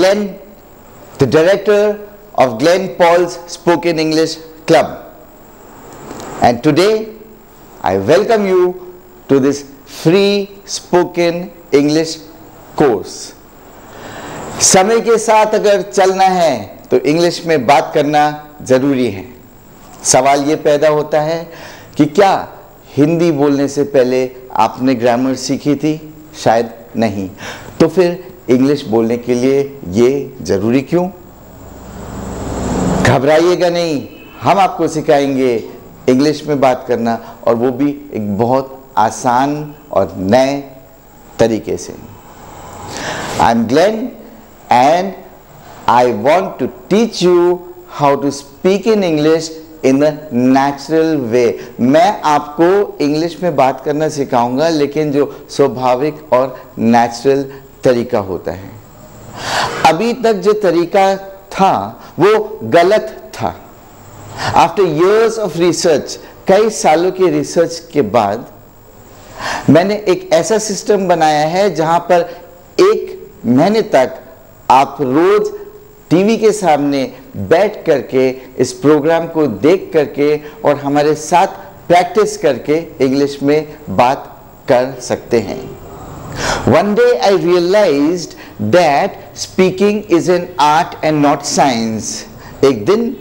Glenn, the director of Glenn Paul's Spoken English Club. And today, I welcome you to this free spoken English course. समय के साथ अगर चलना है तो इंग्लिश में बात करना ज़रूरी है। सवाल ये पैदा होता है कि क्या हिंदी बोलने से पहले आपने ग्रामर सीखी थी? शायद नहीं। तो फिर इंग्लिश बोलने के लिए ये ज़रूरी क्यों? घबराइएगा नहीं, हम आपको सिखाएंगे इंग्लिश में बात करना, और वो भी एक बहुत आसान और नए तरीके से। I am Glenn and I want to teach you how to speak in English in the natural way. मैं आपको इंग्लिश में बात करना सिखाऊंगा, लेकिन जो स्वाभाविक और नेचुरल तरीका होता है। अभी तक जो तरीका था वो गलत था। After years of research, कई सालों की रिसर्च के बाद मैंने एक ऐसा सिस्टम बनाया है जहां पर 1 महीने तक आप रोज टीवी के सामने बैठ करके इस प्रोग्राम को देख करके और हमारे साथ प्रैक्टिस करके इंग्लिश में बात कर सकते हैं। One day I realized that speaking is an art and not science. एक दिन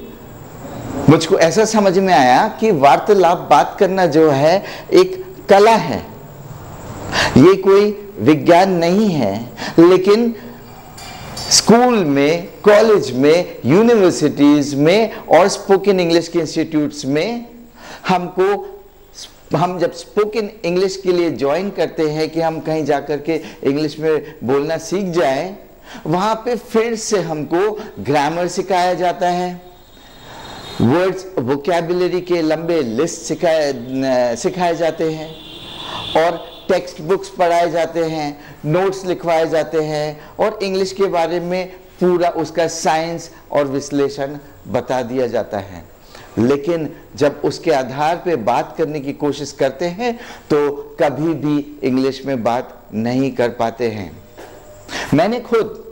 मुझको ऐसा समझ में आया कि वार्तालाप बात करना जो है एक कला है, ये कोई विज्ञान नहीं है। लेकिन स्कूल में, कॉलेज में, यूनिवर्सिटीज में और स्पोकन इंग्लिश के इंस्टीट्यूट्स में हम जब स्पोकन इंग्लिश के लिए ज्वाइन करते हैं कि हम कहीं जाकर के इंग्लिश में बोलना सीख जाएं, वहां पे फिर से हमको ग्रामर सिखाया जाता है, वर्ड्स वोकैबुलरी के लंबे लिस्ट सिखाए जाते हैं, और टेक्स्ट बुक्स पढ़ाए जाते हैं, नोट्स लिखवाए जाते हैं, और इंग्लिश के बारे में पूरा उसका साइंस और विश्लेषण बता दिया जाता है। लेकिन जब उसके आधार पे बात करने की कोशिश करते हैं तो कभी भी इंग्लिश में बात नहीं कर पाते हैं। मैंने खुद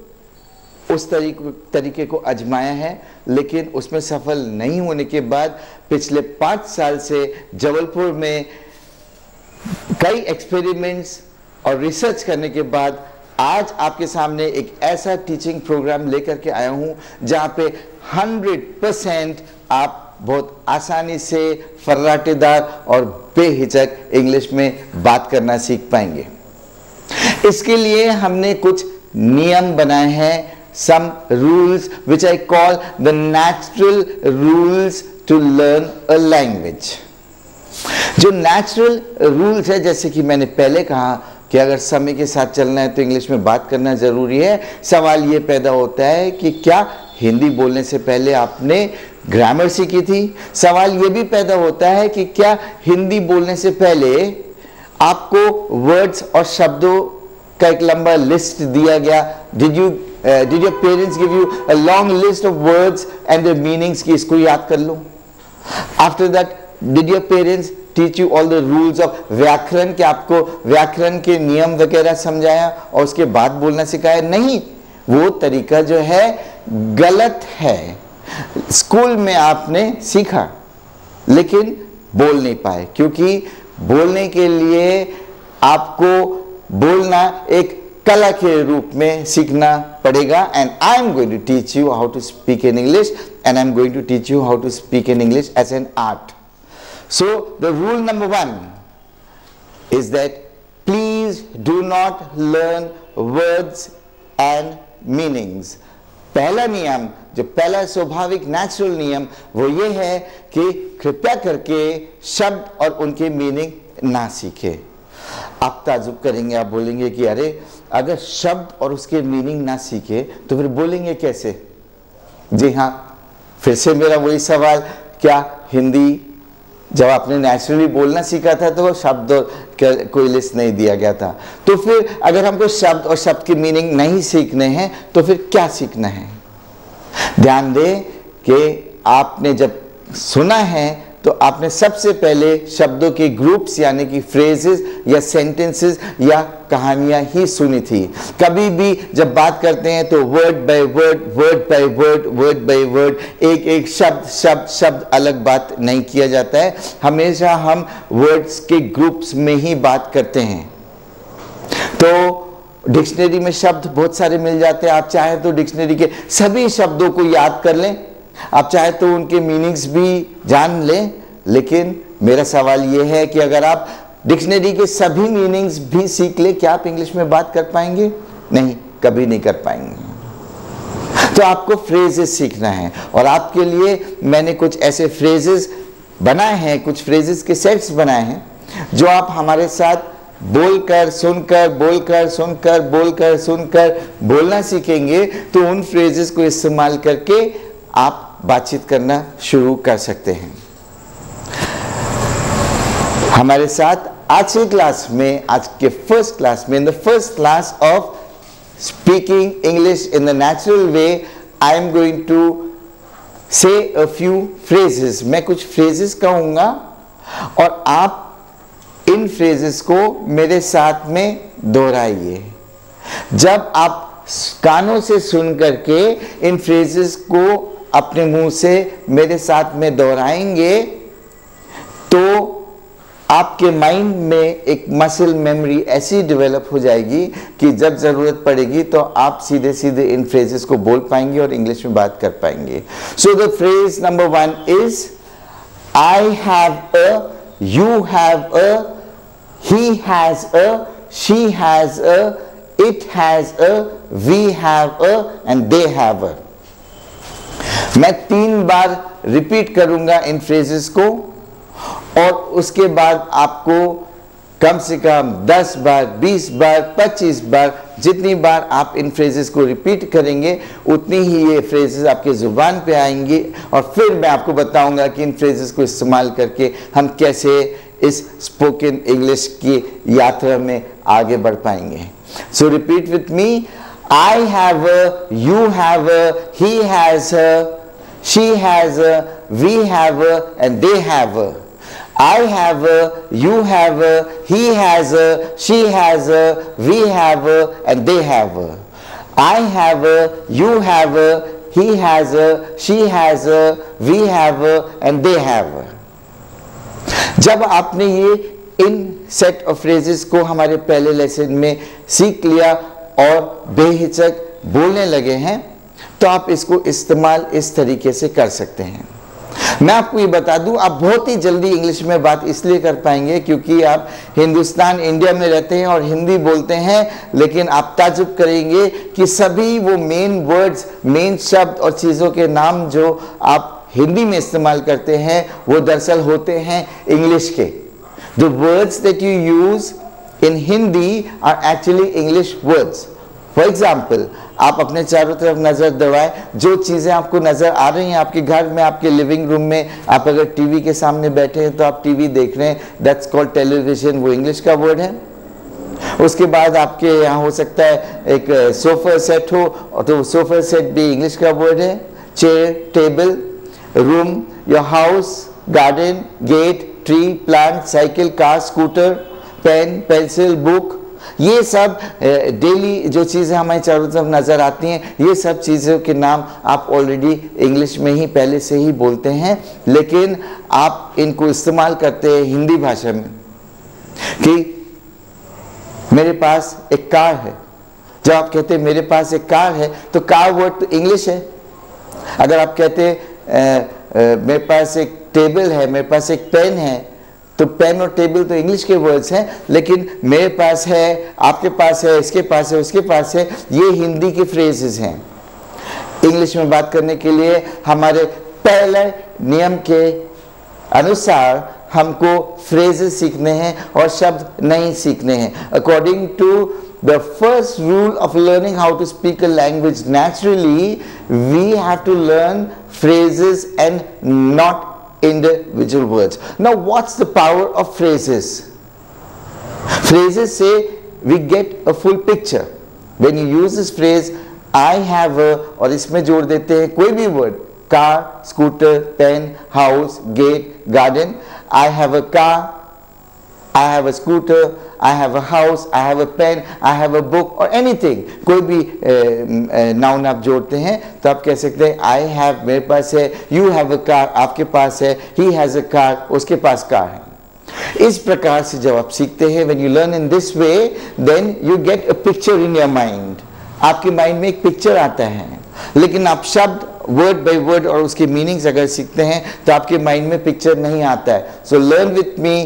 उस तरीके को आजमाया है, लेकिन उसमें सफल नहीं होने के बाद पिछले 5 साल से जबलपुर में कई एक्सपेरिमेंट्स और रिसर्च करने के बाद आज आपके सामने एक ऐसा टीचिंग प्रोग्राम लेकर के आया हूं जहां पे 100% आप बहुत आसानी से फर्राटेदार और बेहिचक इंग्लिश में बात करना सीख पाएंगे। इसके लिए हमने कुछ नियम बनाए हैं, some rules which I call the natural rules to learn a language. जो नेचुरल रूल्स है, जैसे कि मैंने पहले कहा कि अगर समय के साथ चलना है तो इंग्लिश में बात करना ज़रूरी है। सवाल ये पैदा होता है कि क्या हिंदी बोलने से पहले आपने ग्रामर सीखी थी? सवाल ये भी पैदा होता है कि क्या हिंदी बोलने से पहले आपको वर्ड्स और शब्दों का एक लंबा लिस्ट दिया गया? Did your parents give you a long list of words and their meanings कि इसको याद कर लो? After that, did your parents teach you all the rules of व्याकरण, कि आपको व्याकरण के नियम वगैरह समझाया और उसके बाद बोलना सिखाया? नहीं, वो तरीका जो है गलत है। स्कूल में आपने सीखा लेकिन बोल नहीं पाए, क्योंकि बोलने के लिए आपको बोलना एक कला के रूप में सीखना पड़ेगा। And I am going to teach you how to speak in English, and I am going to teach you how to speak in English as an art. So the rule number 1 is that please do not learn words and meanings. पहला नियम, जो पहला स्वाभाविक natural नियम, वो ये है कि कृपया करके शब्द और उनके मीनिंग ना सीखे। आप ताजुब करेंगे, आप बोलेंगे कि अरे अगर शब्द और उसके मीनिंग ना सीखे तो फिर बोलेंगे कैसे? जी हाँ, फिर से मेरा वही सवाल, क्या हिंदी जब आपने नेचुरली बोलना सीखा था तो शब्द और कोई लिस्ट नहीं दिया गया था? तो फिर अगर हमको शब्द और शब्द की मीनिंग नहीं सीखने हैं तो फिर क्या सीखना है? ध्यान दें कि आपने जब सुना है तो आपने सबसे पहले शब्दों के ग्रुप्स यानी कि फ्रेजेस या सेंटेंसेस या कहानियां ही सुनी थी। कभी भी जब बात करते हैं तो word by word, word by word, word by word, एक एक शब्द शब्द शब्द अलग बात नहीं किया जाता है। हमेशा हम वर्ड्स के ग्रुप्स में ही बात करते हैं। तो डिक्शनरी में शब्द बहुत सारे मिल जाते हैं। आप चाहे तो डिक्शनरी के सभी शब्दों को याद कर लें, आप चाहे तो उनके मीनिंग्स भी जान लें, लेकिन मेरा सवाल यह है कि अगर आप डिक्शनरी के सभी मीनिंग्स भी सीख ले, क्या आप इंग्लिश में बात कर पाएंगे? नहीं, कभी नहीं कर पाएंगे। तो आपको फ्रेजेस सीखना है और आपके लिए मैंने कुछ ऐसे फ्रेजेस बनाए हैं, कुछ फ्रेजेस के सेट्स बनाए हैं जो आप हमारे साथ बोलकर सुनकर, बोलकर सुनकर, बोलकर सुनकर बोलना सीखेंगे। तो उन फ्रेजेस को इस्तेमाल करके आप बातचीत करना शुरू कर सकते हैं। हमारे साथ आज की क्लास में, आज के फर्स्ट क्लास में, in the first class of speaking English in the natural way, I am going to say a few phrases. मैं कुछ फ्रेजेस कहूंगा और आप इन फ्रेजेस को मेरे साथ में दोहराइए। जब आप कानों से सुन करके इन फ्रेजेस को अपने मुंह से मेरे साथ में दोहराएंगे तो आपके माइंड में एक मसल मेमोरी ऐसी डेवलप हो जाएगी कि जब जरूरत पड़ेगी तो आप सीधे सीधे इन फ्रेजेस को बोल पाएंगे और इंग्लिश में बात कर पाएंगे। So the phrase number 1 is I have a, you have a, he has a, she has a, it has a, we have a and they have a। मैं 3 बार रिपीट करूंगा इन फ्रेजेस को और उसके बाद आपको कम से कम 10 बार, 20 बार, 25 बार, जितनी बार आप इन फ्रेजेस को रिपीट करेंगे उतनी ही ये फ्रेजेस आपके जुबान पे आएंगी और फिर मैं आपको बताऊंगा कि इन फ्रेजेस को इस्तेमाल करके हम कैसे इस स्पोकन इंग्लिश की यात्रा में आगे बढ़ पाएंगे। So repeat with me, I have a, you have a, he has a, she has a, we have a and they have a. I have a, you have a, he has a, she has a, we have a and they have a. I have a, you have a, he has a, she has a, we have a and they have a। जब आपने ये इन set of phrases को हमारे पहले lesson में सीख लिया और बेहिचक बोलने लगे हैं तो आप इसको इस्तेमाल इस तरीके से कर सकते हैं। मैं आपको ये बता दूं, आप बहुत ही जल्दी इंग्लिश में बात इसलिए कर पाएंगे क्योंकि आप हिंदुस्तान, इंडिया में रहते हैं और हिंदी बोलते हैं, लेकिन आप ताज्जुब करेंगे कि सभी वो मेन वर्ड्स, मेन शब्द और चीज़ों के नाम जो आप हिंदी में इस्तेमाल करते हैं वो दरअसल होते हैं इंग्लिश के। The words that you use in Hindi are actually English words. For example, आप अपने चारों तरफ नज़र दौड़ाएं, जो चीज़ें आपको नज़र आ रही हैं आपके घर में, आपके लिविंग रूम में, आप अगर टीवी के सामने बैठे हैं तो आप टीवी देख रहे हैं, दैट्स कॉल्ड टेलीविजन, वो इंग्लिश का वर्ड है। उसके बाद आपके यहाँ हो सकता है एक सोफा सेट हो तो सोफा सेट भी इंग्लिश का वर्ड है। Chair, table, room, your house, garden, gate, tree, plant, cycle, car, scooter, pen, pencil, book, ये सब डेली जो चीज़ें हमारे चारों तरफ नज़र आती हैं, ये सब चीज़ों के नाम आप ऑलरेडी इंग्लिश में ही पहले से ही बोलते हैं, लेकिन आप इनको इस्तेमाल करते हैं हिंदी भाषा में कि मेरे पास एक कार है। जब आप कहते हैं मेरे पास एक कार है तो कार वर्ड तो इंग्लिश है। अगर आप कहते हैं मेरे पास एक टेबल है, मेरे पास एक पेन है, तो पेन और टेबल तो इंग्लिश के वर्ड्स हैं, लेकिन मेरे पास है, आपके पास है, इसके पास है, उसके पास है, ये हिंदी के फ्रेजेस हैं। इंग्लिश में बात करने के लिए हमारे पहले नियम के अनुसार हमको फ्रेजेस सीखने हैं और शब्द नहीं सीखने हैं। According to the first rule of learning how to speak a language naturally, we have to learn phrases and not individual words. Now what's the power of phrases? Phrases say we get a full picture. When you use this phrase I have a, और इसमें जोड़ देते हैं कोई भी word, car, scooter, pen, house, gate, garden. I have a car, I have a scooter, I have a house, I have a pen, I have a book or anything. कोई भी noun आप जोड़ते हैं तो आप कह सकते हैं I have, मेरे पास है, you have a car, आपके पास है, he has a car, उसके पास कार है। इस प्रकार से जब आप सीखते हैं, when you learn in this way, then you get a picture in your mind. आपके माइंड में एक पिक्चर आता है, लेकिन आप शब्द वर्ड बाय वर्ड और उसके मीनिंग्स अगर सीखते हैं तो आपके माइंड में पिक्चर नहीं आता है। So learn with me,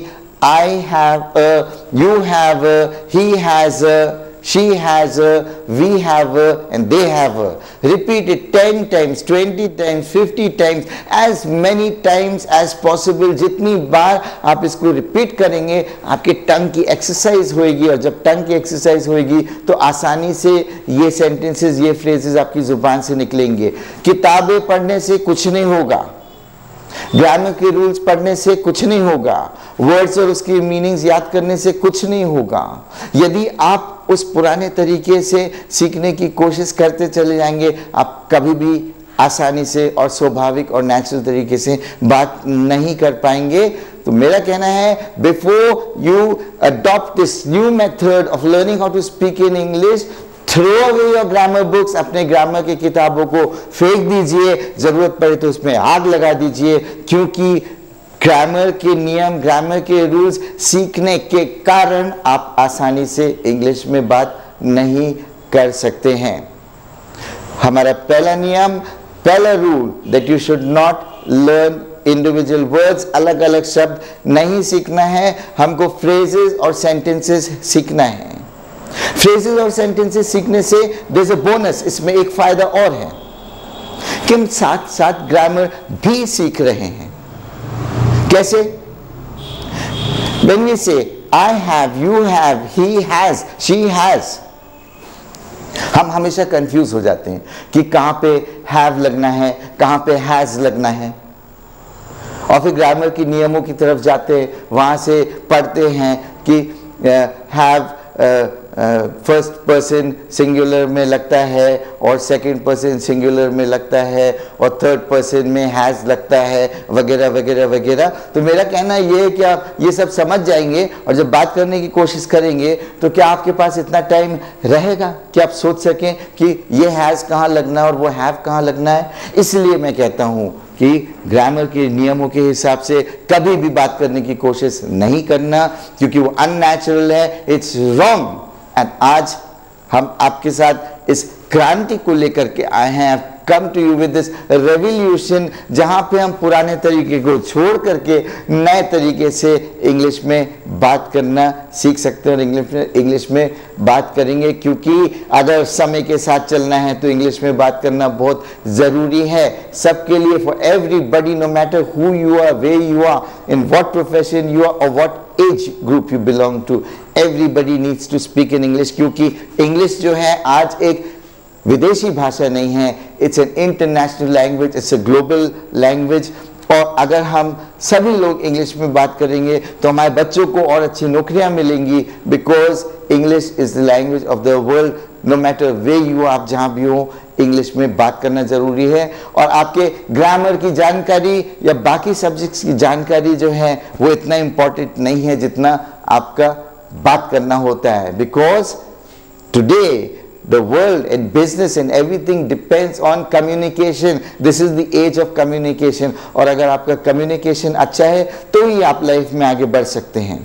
I have a, you have a, he has a, she has a, we have a, and they have a. Repeat it 10 times, 20 times, 50 times, as many times as possible. जितनी बार आप इसको repeat करेंगे आपके टंग की exercise होएगी, और जब टंग की एक्सरसाइज होएगी तो आसानी से ये सेंटेंसेस, ये फ्रेजेस आपकी जुबान से निकलेंगे। किताबें पढ़ने से कुछ नहीं होगा, ग्रामर के रूल्स पढ़ने से कुछ नहीं होगा, वर्ड्स और उसकी मीनिंग्स याद करने से कुछ नहीं होगा। यदि आप उस पुराने तरीके से सीखने की कोशिश करते चले जाएंगे, आप कभी भी आसानी से और स्वाभाविक और नेचुरल तरीके से बात नहीं कर पाएंगे। तो मेरा कहना है, before you adopt this new method of learning how to speak in English, throw away your grammar books, अपने ग्रामर की किताबों को फेंक दीजिए, जरूरत पड़े तो उसमें आग लगा दीजिए, क्योंकि ग्रामर के नियम, ग्रामर के रूल्स सीखने के कारण आप आसानी से इंग्लिश में बात नहीं कर सकते हैं। हमारा पहला नियम, पहला rule, that you should not learn individual words, अलग अलग शब्द नहीं सीखना है, हमको फ्रेजेस और सेंटेंसेस सीखना है। फ्रेजेस और सेंटेंसेस सीखने से देयर इज अ बोनस, इसमें एक फायदा और है कि हम साथ साथ ग्रामर भी सीख रहे हैं। कैसे? When we say I have, you have, he has, she has, हम हमेशा कंफ्यूज हो जाते हैं कि कहां पे have लगना है, कहां पे has लगना है, और फिर ग्रामर के नियमों की तरफ जाते हैं, वहां से पढ़ते हैं कि have फर्स्ट पर्सन सिंगुलर में लगता है, और सेकंड पर्सन सिंगुलर में लगता है, और थर्ड पर्सन में हैज़ लगता है, वगैरह वगैरह वगैरह। तो मेरा कहना ये है कि आप ये सब समझ जाएंगे, और जब बात करने की कोशिश करेंगे तो क्या आपके पास इतना टाइम रहेगा कि आप सोच सकें कि ये हैज़ कहाँ लगना और वो हैव कहाँ लगना है। इसलिए मैं कहता हूँ कि ग्रामर के नियमों के हिसाब से कभी भी बात करने की कोशिश नहीं करना, क्योंकि वो अननेचुरल है, इट्स रॉन्ग। एंड आज हम आपके साथ इस क्रांति को लेकर के आए हैं, come to you with this revolution, जहां पे हम पुराने तरीके को छोड़ करके नए तरीके से इंग्लिश में बात करना सीख सकते हैं, और इंग्लिश में बात करेंगे। क्योंकि अगर समय के साथ चलना है तो इंग्लिश में बात करना बहुत ज़रूरी है सबके लिए, for everybody, no matter who you are, way you are, in what profession you are, और what age group you belong to, everybody needs to speak in English. क्योंकि इंग्लिश जो है आज एक विदेशी भाषा नहीं है, it's an international language, it's a global language. और अगर हम सभी लोग इंग्लिश में बात करेंगे तो हमारे बच्चों को और अच्छी नौकरियां मिलेंगी, because English is the language of the world. No matter way you, आप जहाँ भी हो, इंग्लिश में बात करना ज़रूरी है। और आपके ग्रामर की जानकारी या बाकी सब्जेक्ट्स की जानकारी जो है वो इतना इम्पॉर्टेंट नहीं है जितना आपका बात करना होता है, because today the world and business and everything depends on communication. This is the age of communication. और अगर आपका communication अच्छा है तो ही आप लाइफ में आगे बढ़ सकते हैं।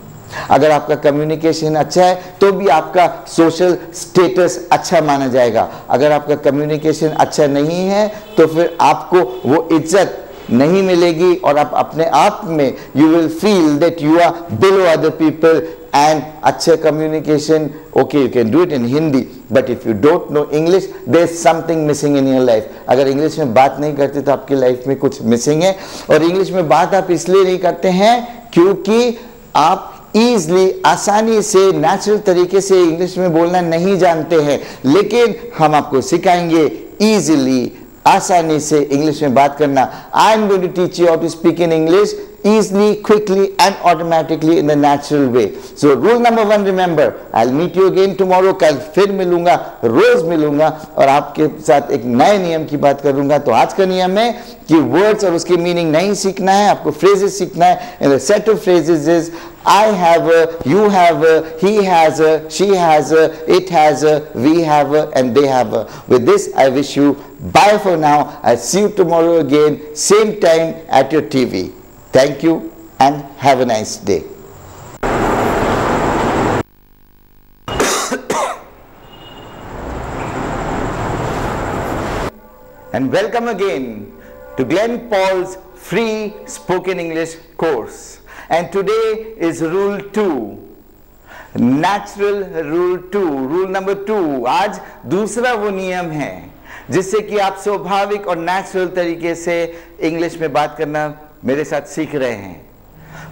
अगर आपका कम्युनिकेशन अच्छा है तो भी आपका सोशल स्टेटस अच्छा माना जाएगा। अगर आपका कम्युनिकेशन अच्छा नहीं है तो फिर आपको वो इज्जत नहीं मिलेगी, और आप अपने आप में you will feel that you are below other people. And अच्छा communication, okay, you can do it in Hindi, but if you don't know English there is something missing in your life. अगर इंग्लिश में बात नहीं करते तो आपकी life में कुछ मिसिंग है। और इंग्लिश में बात आप इसलिए नहीं करते हैं क्योंकि आप ईजली, आसानी से, नेचुरल तरीके से इंग्लिश में बोलना नहीं जानते हैं। लेकिन हम आपको सिखाएंगे ईजिली, आसानी से इंग्लिश में बात करना। I am going to teach you how to speak in English easily, quickly and automatically in the natural way. So rule number 1, remember, I'll meet you again tomorrow. कल फिर मिलूंगा, रोज मिलूंगा और आपके साथ एक नए नियम की बात करूंगा. तो आज का नियम है कि वर्ड्स और उसके मीनिंग नहीं सीखना है, आपको फ्रेजेस सीखना है. And the set of phrases is I have a, you have a, he has a, she has a, it has a, we have a, and they have a. With this, I wish you bye for now. I'll see you tomorrow again, same time at your TV. Thank you and have a nice day. And welcome again to Glenn Paul's free spoken English course. And today is rule 2, natural rule 2, rule number 2. आज दूसरा वो नियम है जिससे कि आप स्वाभाविक और नेचुरल तरीके से इंग्लिश में बात करना मेरे साथ सीख रहे हैं.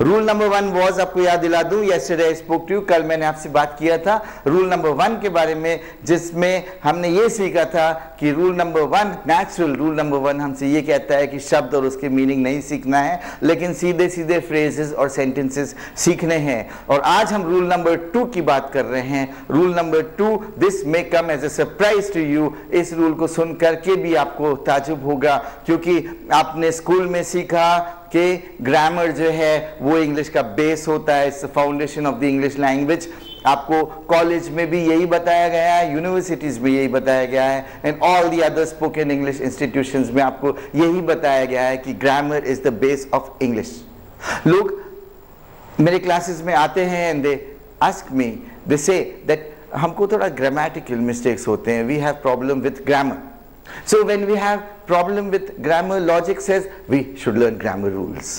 रूल नंबर 1 वॉज, आपको याद दिला दूं, yesterday I spoke to you, कल मैंने आपसे बात किया था रूल नंबर 1 के बारे में, जिसमें हमने ये सीखा था कि rule number 1, natural rule number 1 हमसे ये कहता है कि शब्द और उसके मीनिंग नहीं सीखना है, लेकिन सीधे सीधे फ्रेजेस और सेंटेंसेस सीखने हैं. और आज हम रूल नंबर 2 की बात कर रहे हैं. Rule number 2, this may come as a surprise to you. इस रूल को सुन करके भी आपको ताजुब होगा, क्योंकि आपने स्कूल में सीखा कि ग्रामर जो है वो इंग्लिश का बेस होता है, it's foundation of the English language. आपको कॉलेज में भी यही बताया गया है, यूनिवर्सिटीज में यही बताया गया है, and all the other spoken English institutions में आपको यही बताया गया है कि grammar is the base of English. लोग मेरे क्लासेस में आते हैं and they ask me, they say that हमको थोड़ा ग्रामेटिकल मिस्टेक्स होते हैं, we have problem with grammar. So when we have problem with grammar, logic says we should learn grammar rules.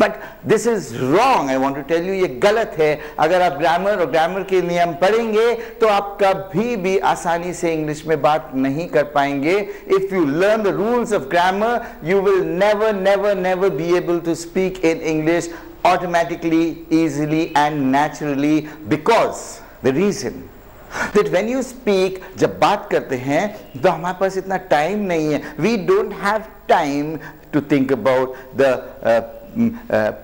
But this is wrong. I want to tell you, ये गलत है. अगर आप grammar और grammar के नियम पढ़ेंगे तो आप कभी भी आसानी से इंग्लिश में बात नहीं कर पाएंगे. If you learn the rules of grammar, you will never be able to speak in English automatically, easily and naturally, because the reason that when you speak, जब बात करते हैं तो हमारे पास इतना टाइम नहीं है. We don't have time to think about the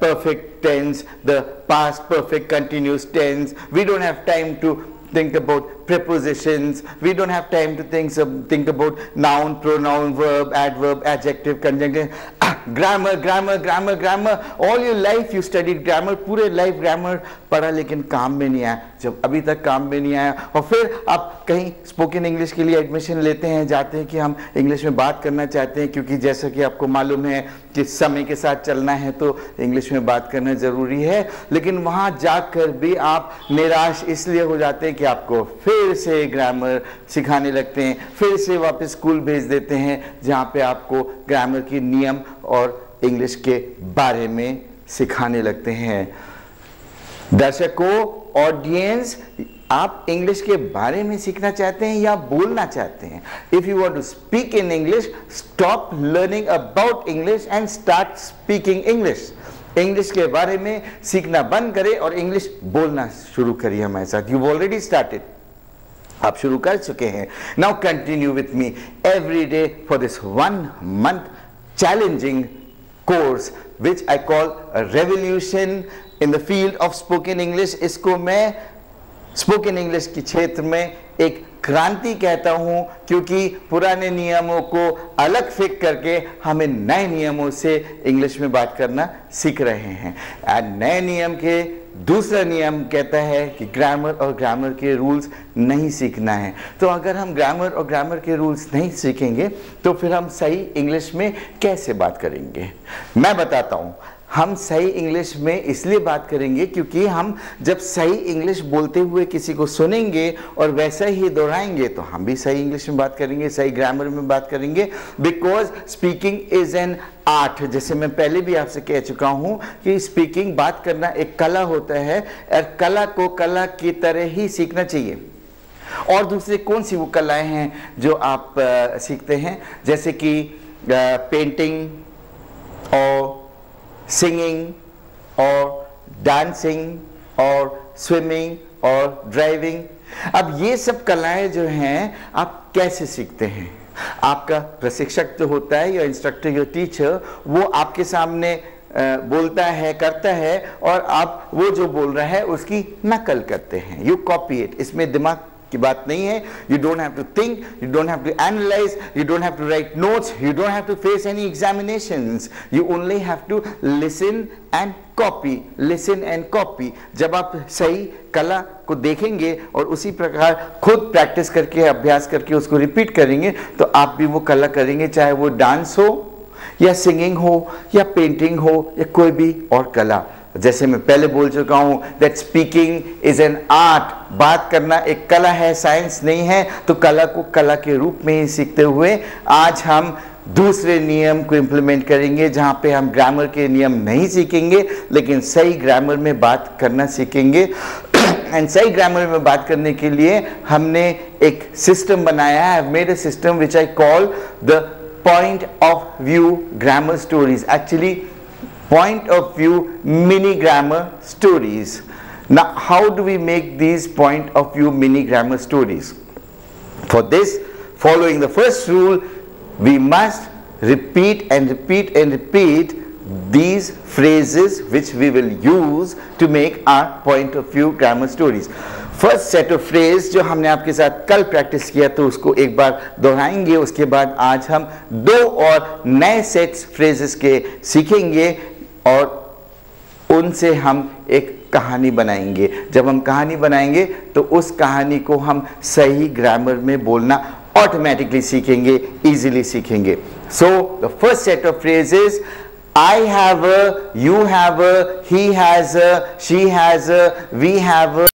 perfect tense, the past perfect continuous tense. We don't have time to think about prepositions. We don't have time to think about noun, pronoun, verb, adverb, adjective, conjunctive. Grammar. All your life you studied grammar. पूरे life grammar पढ़ा, लेकिन काम में नहीं आया. जब अभी तक काम में नहीं आया और फिर आप कहीं स्पोकन इंग्लिश के लिए एडमिशन लेते हैं, जाते हैं कि हम इंग्लिश में बात करना चाहते हैं, क्योंकि जैसा कि आपको मालूम है कि समय के साथ चलना है तो इंग्लिश में बात करना ज़रूरी है. लेकिन वहाँ जाकर भी आप निराश इसलिए हो जाते हैं कि आपको फिर से ग्रामर सिखाने लगते हैं, फिर से वापस स्कूल भेज देते हैं जहाँ पे आपको ग्रामर की नियम और इंग्लिश के बारे में सिखाने लगते हैं. दर्शकों, ऑडियंस, आप इंग्लिश के बारे में सीखना चाहते हैं या बोलना चाहते हैं? If you want to speak in English, stop learning about English and start speaking English. English के बारे में सीखना बंद करें और इंग्लिश बोलना शुरू करिए हमारे साथ. यू ऑलरेडी स्टार्टेड, आप शुरू कर चुके हैं. Now continue with me every day for this 1 month challenging course which I call a revolution in the field of spoken English. इसको मैं स्पोकन इंग्लिश के क्षेत्र में एक क्रांति कहता हूं, क्योंकि पुराने नियमों को अलग फेंक करके हमें नए नियमों से इंग्लिश में बात करना सीख रहे हैं. नए नियम के दूसरा नियम कहता है कि ग्रामर और ग्रामर के रूल्स नहीं सीखना है. तो अगर हम ग्रामर और ग्रामर के रूल्स नहीं सीखेंगे तो फिर हम सही इंग्लिश में कैसे बात करेंगे? मैं बताता हूं. हम सही इंग्लिश में इसलिए बात करेंगे क्योंकि हम जब सही इंग्लिश बोलते हुए किसी को सुनेंगे और वैसा ही दोहराएंगे तो हम भी सही इंग्लिश में बात करेंगे, सही ग्रामर में बात करेंगे. Because speaking is an art. जैसे मैं पहले भी आपसे कह चुका हूं कि स्पीकिंग, बात करना एक कला होता है और कला को कला की तरह ही सीखना चाहिए. और दूसरे कौन सी वो कलाएं हैं जो आप सीखते हैं? जैसे कि पेंटिंग और सिंगिंग और डांसिंग और स्विमिंग और ड्राइविंग. अब ये सब कलाएं जो हैं आप कैसे सीखते हैं? आपका प्रशिक्षक जो होता है या इंस्ट्रक्टर या टीचर, वो आपके सामने बोलता है, करता है, और आप वो जो बोल रहा है उसकी नकल करते हैं। You copy it. इसमें दिमाग की बात नहीं है। You don't have to think, you don't have to analyse, you don't have to write notes, you don't have to face any examinations, you only have to listen and copy, listen and copy. जब आप सही कला को देखेंगे और उसी प्रकार खुद प्रैक्टिस करके, अभ्यास करके उसको रिपीट करेंगे, तो आप भी वो कला करेंगे, चाहे वो डांस हो या सिंगिंग हो या पेंटिंग हो या कोई भी और कला। जैसे मैं पहले बोल चुका हूं that speaking is an art. बात करना एक कला है, साइंस नहीं है। तो कला को कला के रूप में ही सीखते हुए आज हम दूसरे नियम को इम्प्लीमेंट करेंगे, जहां पे हम ग्रामर के नियम नहीं सीखेंगे लेकिन सही ग्रामर में बात करना सीखेंगे। एंड सही ग्रामर में बात करने के लिए हमने एक सिस्टम बनाया है। I have made a system which I call the point of view grammar stories. Actually, point of view mini grammar stories. Now, how do we make these point of view mini grammar stories? For this, following the first rule, we must repeat and repeat and repeat these phrases which we will use to make our point of view grammar stories. First set of phrase जो हमने आपके साथ कल practice किया तो उसको एक बार दोहराएंगे। उसके बाद आज हम 2 और नए सेट्स फ्रेजेस के सीखेंगे और उनसे हम एक कहानी बनाएंगे। जब हम कहानी बनाएंगे तो उस कहानी को हम सही ग्रामर में बोलना ऑटोमेटिकली सीखेंगे, इजीली सीखेंगे। So the first set of phrases, I have a, you have a, he has a, she has a, we have a.